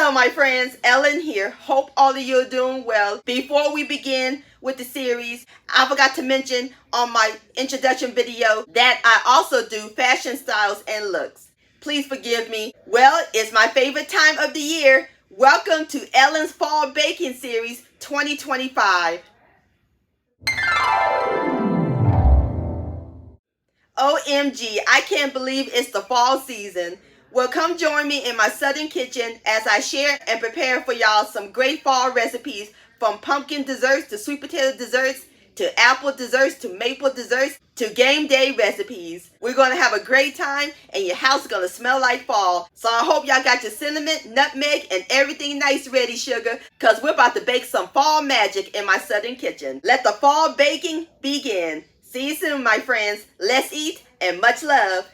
Hello my friends, Ellen here. Hope all of you are doing well. Before we begin with the series, I forgot to mention on my introduction video that I also do fashion styles and looks. Please forgive me. Well, it's my favorite time of the year. Welcome to Ellen's Fall Baking Series 2025. OMG, I can't believe it's the fall season. Well, come join me in my southern kitchen as I share and prepare for y'all some great fall recipes, from pumpkin desserts to sweet potato desserts to apple desserts to maple desserts to game day recipes. We're going to have a great time and your house is going to smell like fall. So I hope y'all got your cinnamon, nutmeg, and everything nice ready, sugar, because we're about to bake some fall magic in my southern kitchen. Let the fall baking begin. See you soon, my friends. Let's eat and much love.